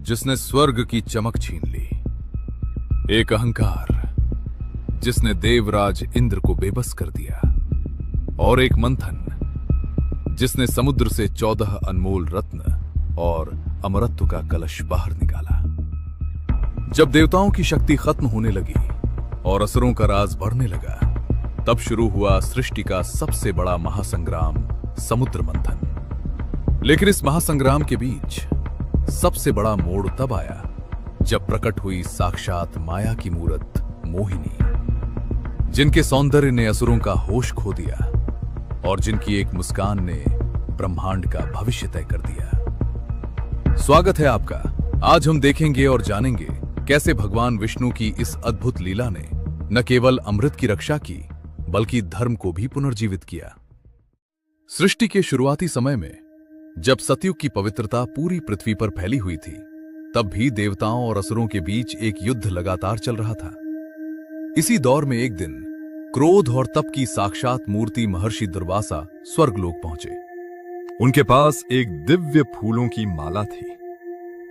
जिसने स्वर्ग की चमक छीन ली, एक अहंकार जिसने देवराज इंद्र को बेबस कर दिया, और एक मंथन जिसने समुद्र से 14 अनमोल रत्न और अमरत्व का कलश बाहर निकाला। जब देवताओं की शक्ति खत्म होने लगी और असुरों का राज बढ़ने लगा, तब शुरू हुआ सृष्टि का सबसे बड़ा महासंग्राम, समुद्र मंथन। लेकिन इस महासंग्राम के बीच सबसे बड़ा मोड़ तब आया जब प्रकट हुई साक्षात माया की मूरत मोहिनी, जिनके सौंदर्य ने असुरों का होश खो दिया और जिनकी एक मुस्कान ने ब्रह्मांड का भविष्य तय कर दिया। स्वागत है आपका। आज हम देखेंगे और जानेंगे कैसे भगवान विष्णु की इस अद्भुत लीला ने न केवल अमृत की रक्षा की, बल्कि धर्म को भी पुनर्जीवित किया। सृष्टि के शुरुआती समय में जब सतयुग की पवित्रता पूरी पृथ्वी पर फैली हुई थी, तब भी देवताओं और असुरों के बीच एक युद्ध लगातार चल रहा था। इसी दौर में एक दिन क्रोध और तप की साक्षात मूर्ति महर्षि दुर्वासा स्वर्गलोक पहुंचे। उनके पास एक दिव्य फूलों की माला थी,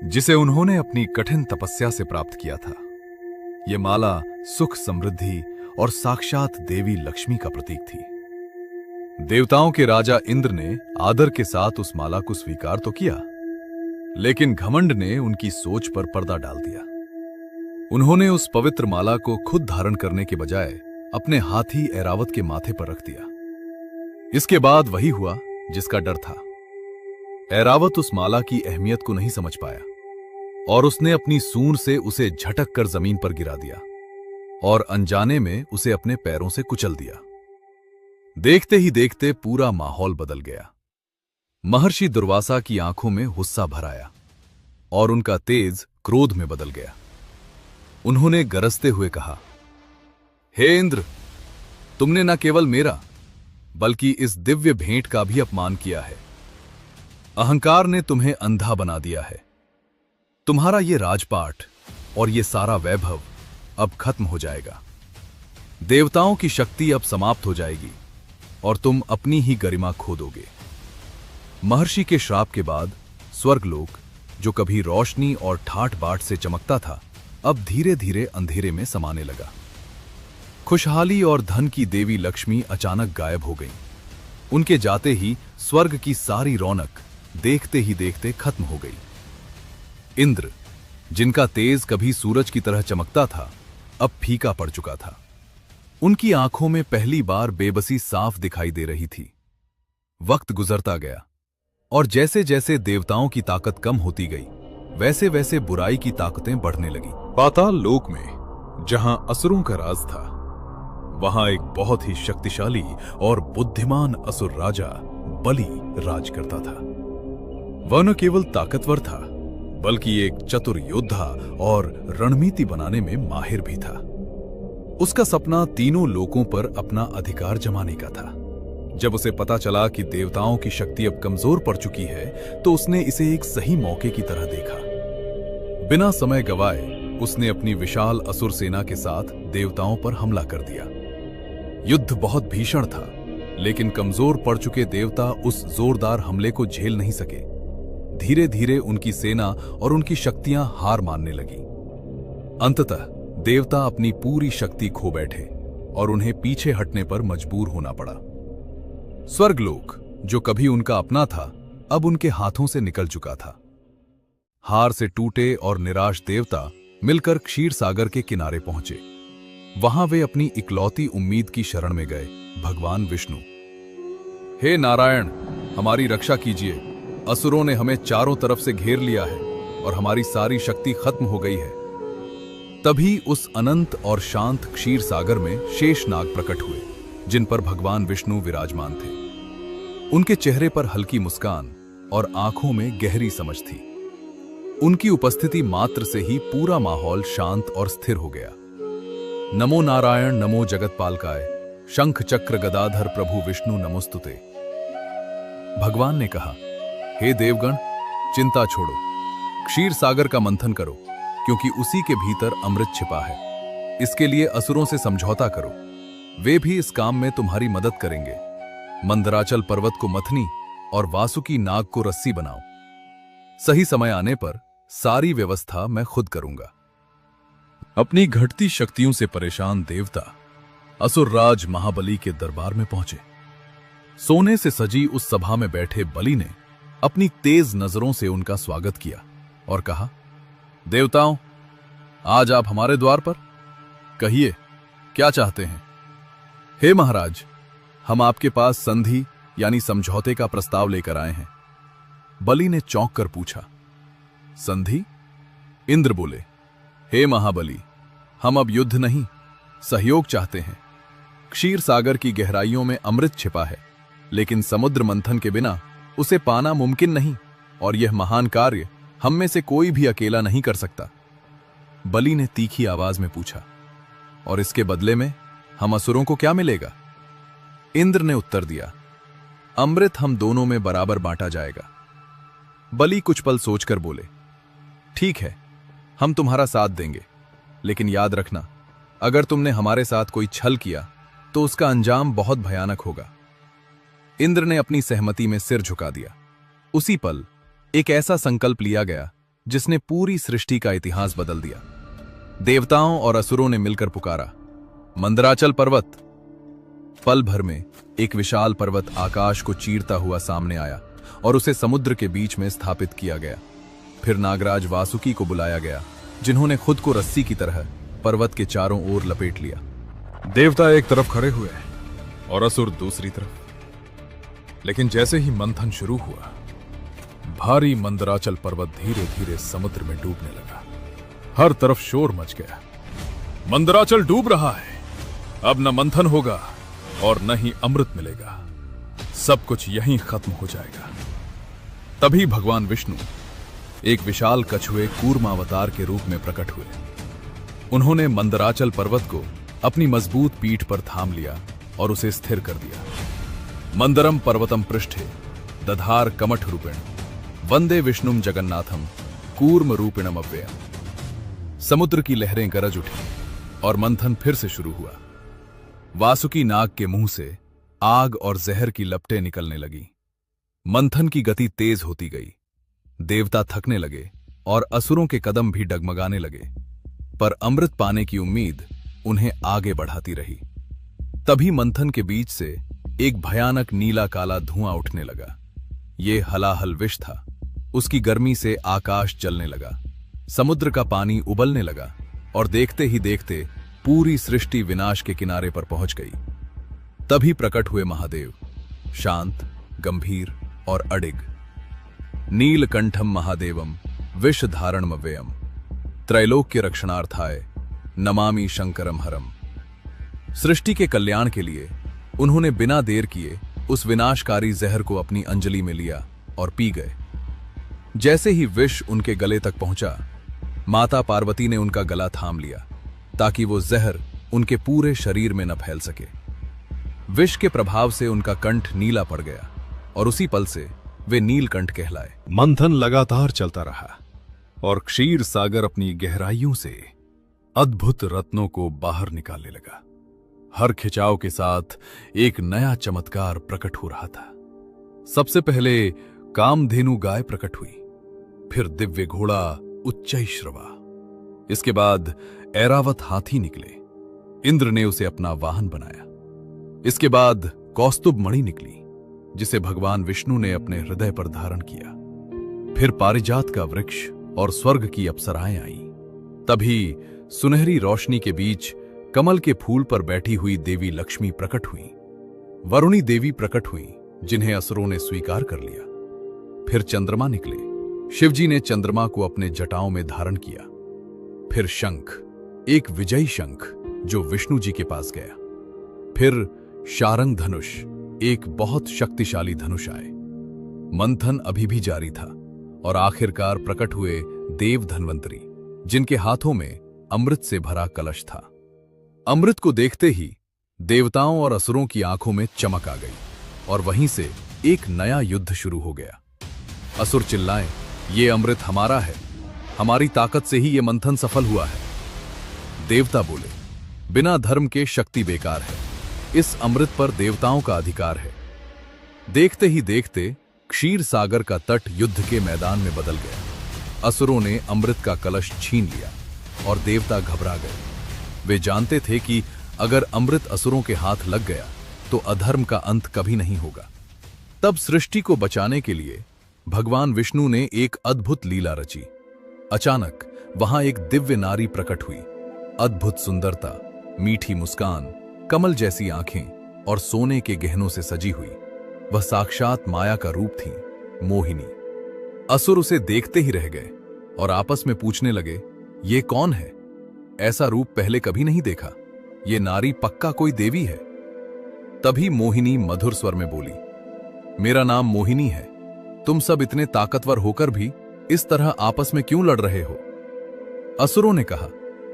जिसे उन्होंने अपनी कठिन तपस्या से प्राप्त किया था। यह माला सुख, समृद्धि और साक्षात देवी लक्ष्मी का प्रतीक थी। देवताओं के राजा इंद्र ने आदर के साथ उस माला को स्वीकार तो किया, लेकिन घमंड ने उनकी सोच पर पर्दा डाल दिया। उन्होंने उस पवित्र माला को खुद धारण करने के बजाय अपने हाथी ऐरावत के माथे पर रख दिया। इसके बाद वही हुआ जिसका डर था। ऐरावत उस माला की अहमियत को नहीं समझ पाया और उसने अपनी सूंड से उसे झटक कर जमीन पर गिरा दिया और अनजाने में उसे अपने पैरों से कुचल दिया। देखते ही देखते पूरा माहौल बदल गया। महर्षि दुर्वासा की आंखों में गुस्सा भर आया और उनका तेज क्रोध में बदल गया। उन्होंने गरजते हुए कहा, हे इंद्र, तुमने न केवल मेरा बल्कि इस दिव्य भेंट का भी अपमान किया है। अहंकार ने तुम्हें अंधा बना दिया है। तुम्हारा ये राजपाट और ये सारा वैभव अब खत्म हो जाएगा। देवताओं की शक्ति अब समाप्त हो जाएगी और तुम अपनी ही गरिमा खो दोगे। महर्षि के श्राप के बाद स्वर्गलोक, जो कभी रोशनी और ठाठ बाट से चमकता था, अब धीरे धीरे अंधेरे में समाने लगा। खुशहाली और धन की देवी लक्ष्मी अचानक गायब हो गई। उनके जाते ही स्वर्ग की सारी रौनक देखते ही देखते खत्म हो गई। इंद्र, जिनका तेज कभी सूरज की तरह चमकता था, अब फीका पड़ चुका था। उनकी आंखों में पहली बार बेबसी साफ दिखाई दे रही थी। वक्त गुजरता गया और जैसे जैसे देवताओं की ताकत कम होती गई, वैसे वैसे बुराई की ताकतें बढ़ने लगी। पाताल लोक में जहां असुरों का राज था, वहां एक बहुत ही शक्तिशाली और बुद्धिमान असुर राजा बलि राज करता था। वह न केवल ताकतवर था, बल्कि एक चतुर योद्धा और रणनीति बनाने में माहिर भी था। उसका सपना तीनों लोकों पर अपना अधिकार जमाने का था। जब उसे पता चला कि देवताओं की शक्ति अब कमजोर पड़ चुकी है, तो उसने इसे एक सही मौके की तरह देखा। बिना समय गवाए उसने अपनी विशाल असुर सेना के साथ देवताओं पर हमला कर दिया। युद्ध बहुत भीषण था, लेकिन कमजोर पड़ चुके देवता उस जोरदार हमले को झेल नहीं सके। धीरे धीरे उनकी सेना और उनकी शक्तियां हार मानने लगी। अंततः देवता अपनी पूरी शक्ति खो बैठे और उन्हें पीछे हटने पर मजबूर होना पड़ा। स्वर्गलोक, जो कभी उनका अपना था, अब उनके हाथों से निकल चुका था। हार से टूटे और निराश देवता मिलकर क्षीर सागर के किनारे पहुंचे। वहां वे अपनी इकलौती उम्मीद की शरण में गए, भगवान विष्णु। हे नारायण, हमारी रक्षा कीजिए। असुरों ने हमें चारों तरफ से घेर लिया है और हमारी सारी शक्ति खत्म हो गई है। तभी उस अनंत और शांत क्षीर सागर में शेषनाग प्रकट हुए, जिन पर भगवान विष्णु विराजमान थे। उनके चेहरे पर हल्की मुस्कान और आंखों में गहरी समझ थी। उनकी उपस्थिति मात्र से ही पूरा माहौल शांत और स्थिर हो गया। नमो नारायण, नमो जगतपालकाय, शंख चक्र गदाधर प्रभु विष्णु नमोस्तुते। भगवान ने कहा, हे देवगण, चिंता छोड़ो, क्षीर सागर का मंथन करो, क्योंकि उसी के भीतर अमृत छिपा है। इसके लिए असुरों से समझौता करो, वे भी इस काम में तुम्हारी मदद करेंगे। मंदराचल पर्वत को मथनी और वासुकी नाग को रस्सी बनाओ। सही समय आने पर सारी व्यवस्था मैं खुद करूंगा। अपनी घटती शक्तियों से परेशान देवता असुरराज महाबली के दरबार में पहुंचे। सोने से सजी उस सभा में बैठे बलि ने अपनी तेज नजरों से उनका स्वागत किया और कहा, देवताओं, आज आप हमारे द्वार पर, कहिए क्या चाहते हैं? हे महाराज, हम आपके पास संधि यानी समझौते का प्रस्ताव लेकर आए हैं। बलि ने चौंक कर पूछा, संधि? इंद्र बोले, हे महाबली, हम अब युद्ध नहीं, सहयोग चाहते हैं। क्षीर सागर की गहराइयों में अमृत छिपा है, लेकिन समुद्र मंथन के बिना उसे पाना मुमकिन नहीं, और यह महान कार्य हम में से कोई भी अकेला नहीं कर सकता। बलि ने तीखी आवाज में पूछा, और इसके बदले में हम असुरों को क्या मिलेगा? इंद्र ने उत्तर दिया, अमृत हम दोनों में बराबर बांटा जाएगा। बलि कुछ पल सोचकर बोले, ठीक है, हम तुम्हारा साथ देंगे, लेकिन याद रखना, अगर तुमने हमारे साथ कोई छल किया तो उसका अंजाम बहुत भयानक होगा। इंद्र ने अपनी सहमति में सिर झुका दिया। उसी पल एक ऐसा संकल्प लिया गया जिसने पूरी सृष्टि का इतिहास बदल दिया। देवताओं और असुरों ने मिलकर पुकारा, मंदराचल पर्वत। पल भर में एक विशाल पर्वत आकाश को चीरता हुआ सामने आया और उसे समुद्र के बीच में स्थापित किया गया। फिर नागराज वासुकी को बुलाया गया, जिन्होंने खुद को रस्सी की तरह पर्वत के चारों ओर लपेट लिया। देवता एक तरफ खड़े हुए और असुर दूसरी तरफ। लेकिन जैसे ही मंथन शुरू हुआ, भारी मंदराचल पर्वत धीरे धीरे समुद्र में डूबने लगा। हर तरफ शोर मच गया, मंदराचल डूब रहा है, अब न मंथन होगा और न ही अमृत मिलेगा, सब कुछ यहीं खत्म हो जाएगा। तभी भगवान विष्णु एक विशाल कछुए कूर्मावतार के रूप में प्रकट हुए। उन्होंने मंदराचल पर्वत को अपनी मजबूत पीठ पर थाम लिया और उसे स्थिर कर दिया। मंदरम पर्वतम पृष्ठे दधार कमठ रूपेण वंदे विष्णुम जगन्नाथम कूर्म रूपिणम अव्ययम। समुद्र की लहरें गरज उठी और मंथन फिर से शुरू हुआ। वासुकी नाग के मुंह से आग और जहर की लपटें निकलने लगी। मंथन की गति तेज होती गई। देवता थकने लगे और असुरों के कदम भी डगमगाने लगे, पर अमृत पाने की उम्मीद उन्हें आगे बढ़ाती रही। तभी मंथन के बीच से एक भयानक नीला काला धुआं उठने लगा। ये हलाहल विष था। उसकी गर्मी से आकाश जलने लगा, समुद्र का पानी उबलने लगा और देखते ही देखते पूरी सृष्टि विनाश के किनारे पर पहुंच गई। तभी प्रकट हुए महादेव, शांत, गंभीर और अडिग। नीलकंठम महादेवम विष धारणमव्ययम त्रैलोक्य रक्षणार्थाय नमामि शंकरम हरम। सृष्टि के कल्याण के लिए उन्होंने बिना देर किए उस विनाशकारी जहर को अपनी अंजलि में लिया और पी गए। जैसे ही विष उनके गले तक पहुंचा, माता पार्वती ने उनका गला थाम लिया ताकि वो जहर उनके पूरे शरीर में न फैल सके। विष के प्रभाव से उनका कंठ नीला पड़ गया और उसी पल से वे नीलकंठ कहलाए। मंथन लगातार चलता रहा और क्षीर सागर अपनी गहराइयों से अद्भुत रत्नों को बाहर निकालने लगा। हर खिंचाव के साथ एक नया चमत्कार प्रकट हो रहा था। सबसे पहले कामधेनु गाय प्रकट हुई, फिर दिव्य घोड़ा उच्चैश्रवा, इसके बाद ऐरावत हाथी निकले। इंद्र ने उसे अपना वाहन बनाया। इसके बाद कौस्तुभ मणि निकली, जिसे भगवान विष्णु ने अपने हृदय पर धारण किया। फिर पारिजात का वृक्ष और स्वर्ग की अप्सराएं आईं। तभी सुनहरी रोशनी के बीच कमल के फूल पर बैठी हुई देवी लक्ष्मी प्रकट हुई। वरुणी देवी प्रकट हुई, जिन्हें असुरों ने स्वीकार कर लिया। फिर चंद्रमा निकले। शिवजी ने चंद्रमा को अपने जटाओं में धारण किया। फिर शंख, एक विजयी शंख जो विष्णु जी के पास गया। फिर शारंग धनुष, एक बहुत शक्तिशाली धनुष आए। मंथन अभी भी जारी था और आखिरकार प्रकट हुए देव धन्वंतरी, जिनके हाथों में अमृत से भरा कलश था। अमृत को देखते ही देवताओं और असुरों की आंखों में चमक आ गई और वहीं से एक नया युद्ध शुरू हो गया। असुर चिल्लाएं, ये अमृत हमारा है, हमारी ताकत से ही ये मंथन सफल हुआ है। देवता बोले, बिना धर्म के शक्ति बेकार है, इस अमृत पर देवताओं का अधिकार है। देखते ही देखते क्षीर सागर का तट युद्ध के मैदान में बदल गया। असुरों ने अमृत का कलश छीन लिया और देवता घबरा गए। वे जानते थे कि अगर अमृत असुरों के हाथ लग गया तो अधर्म का अंत कभी नहीं होगा। तब सृष्टि को बचाने के लिए भगवान विष्णु ने एक अद्भुत लीला रची। अचानक वहां एक दिव्य नारी प्रकट हुई। अद्भुत सुंदरता, मीठी मुस्कान, कमल जैसी आंखें और सोने के गहनों से सजी हुई। वह साक्षात माया का रूप थी, मोहिनी। असुर उसे देखते ही रह गए और आपस में पूछने लगे, ये कौन है? ऐसा रूप पहले कभी नहीं देखा। ये नारी पक्का कोई देवी है। तभी मोहिनी मधुर स्वर में बोली, मेरा नाम मोहिनी है। तुम सब इतने ताकतवर होकर भी इस तरह आपस में क्यों लड़ रहे हो? असुरों ने कहा,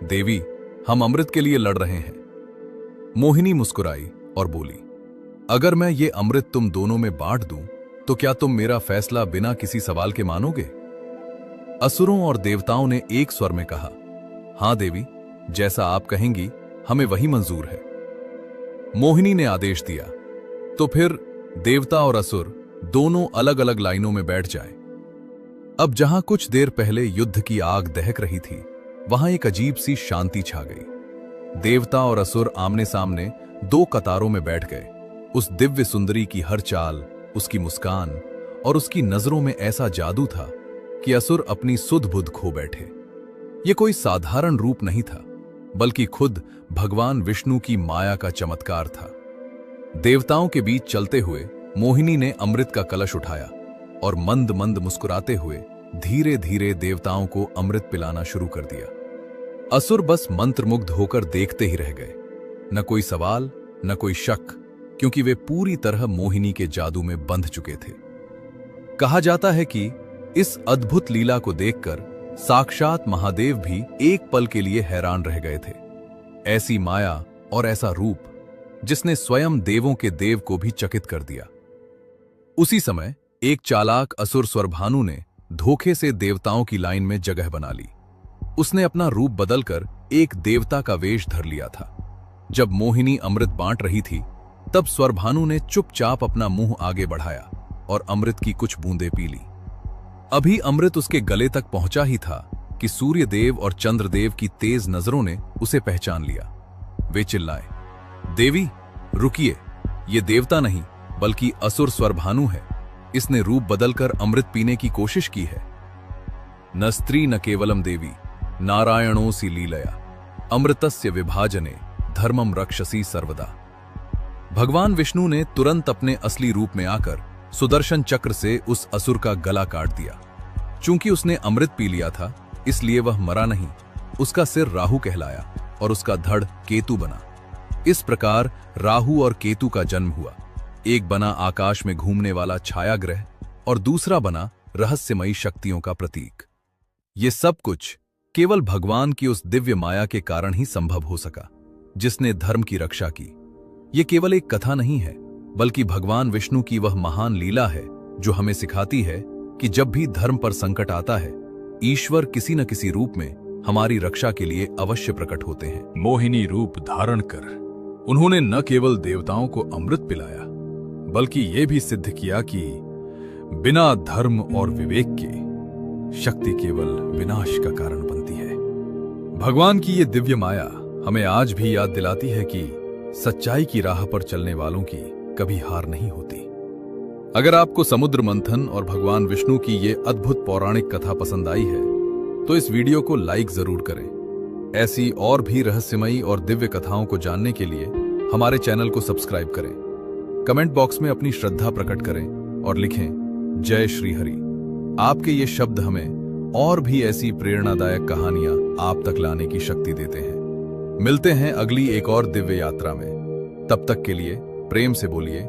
देवी, हम अमृत के लिए लड़ रहे हैं। मोहिनी मुस्कुराई और बोली, अगर मैं ये अमृत तुम दोनों में बांट दूं तो क्या तुम मेरा फैसला बिना किसी सवाल के मानोगे? असुरों और देवताओं ने एक स्वर में कहा, हां देवी, जैसा आप कहेंगी हमें वही मंजूर है। मोहिनी ने आदेश दिया, तो फिर देवता और असुर दोनों अलग अलग लाइनों में बैठ जाएं। अब जहां कुछ देर पहले युद्ध की आग दहक रही थी, वहां एक अजीब सी शांति छा गई। देवता और असुर आमने सामने दो कतारों में बैठ गए। उस दिव्य सुंदरी की हर चाल, उसकी मुस्कान और उसकी नजरों में ऐसा जादू था कि असुर अपनी सुध बुध खो बैठे। ये कोई साधारण रूप नहीं था, बल्कि खुद भगवान विष्णु की माया का चमत्कार था। देवताओं के बीच चलते हुए मोहिनी ने अमृत का कलश उठाया और मंद मंद मुस्कुराते हुए धीरे धीरे देवताओं को अमृत पिलाना शुरू कर दिया। असुर बस मंत्रमुग्ध होकर देखते ही रह गए। न कोई सवाल, न कोई शक, क्योंकि वे पूरी तरह मोहिनी के जादू में बंध चुके थे। कहा जाता है कि इस अद्भुत लीला को देखकर साक्षात महादेव भी एक पल के लिए हैरान रह गए थे। ऐसी माया और ऐसा रूप जिसने स्वयं देवों के देव को भी चकित कर दिया। उसी समय एक चालाक असुर स्वरभानु ने धोखे से देवताओं की लाइन में जगह बना ली। उसने अपना रूप बदलकर एक देवता का वेश धर लिया था। जब मोहिनी अमृत बांट रही थी, तब स्वरभानु ने चुपचाप अपना मुंह आगे बढ़ाया और अमृत की कुछ बूंदें पी ली। अभी अमृत उसके गले तक पहुंचा ही था कि सूर्यदेव और चंद्रदेव की तेज नजरों ने उसे पहचान लिया। वे चिल्लाए, देवी, रुकिए, ये देवता नहीं बल्कि असुर स्वरभानु है। इसने रूप बदलकर अमृत पीने की कोशिश की है। न स्त्री न केवलम देवी, नारायणोसी लीलया, अमृतस्य विभाजने धर्मम रक्षसी सर्वदा। भगवान विष्णु ने तुरंत अपने असली रूप में आकर सुदर्शन चक्र से उस असुर का गला काट दिया। चूंकि उसने अमृत पी लिया था, इसलिए वह मरा नहीं। उसका सिर राहु कहलाया और उसका धड़ केतु बना। इस प्रकार राहु और केतु का जन्म हुआ। एक बना आकाश में घूमने वाला छाया ग्रह और दूसरा बना रहस्यमयी शक्तियों का प्रतीक। ये सब कुछ केवल भगवान की उस दिव्य माया के कारण ही संभव हो सका, जिसने धर्म की रक्षा की। ये केवल एक कथा नहीं है, बल्कि भगवान विष्णु की वह महान लीला है जो हमें सिखाती है कि जब भी धर्म पर संकट आता है, ईश्वर किसी न किसी रूप में हमारी रक्षा के लिए अवश्य प्रकट होते हैं। मोहिनी रूप धारण कर उन्होंने न केवल देवताओं को अमृत पिलाया, बल्कि यह भी सिद्ध किया कि बिना धर्म और विवेक के शक्ति केवल विनाश का कारण बनती है। भगवान की ये दिव्य माया हमें आज भी याद दिलाती है कि सच्चाई की राह पर चलने वालों की कभी हार नहीं होती। अगर आपको समुद्र मंथन और भगवान विष्णु की ये अद्भुत पौराणिक कथा पसंद आई है, तो इस वीडियो को लाइक जरूर करें। ऐसी और भी रहस्यमयी और दिव्य कथाओं को जानने के लिए हमारे चैनल को सब्सक्राइब करें। कमेंट बॉक्स में अपनी श्रद्धा प्रकट करें और लिखें, जय श्री हरि। आपके ये शब्द हमें और भी ऐसी प्रेरणादायक कहानियां आप तक लाने की शक्ति देते हैं। मिलते हैं अगली एक और दिव्य यात्रा में। तब तक के लिए प्रेम से बोलिए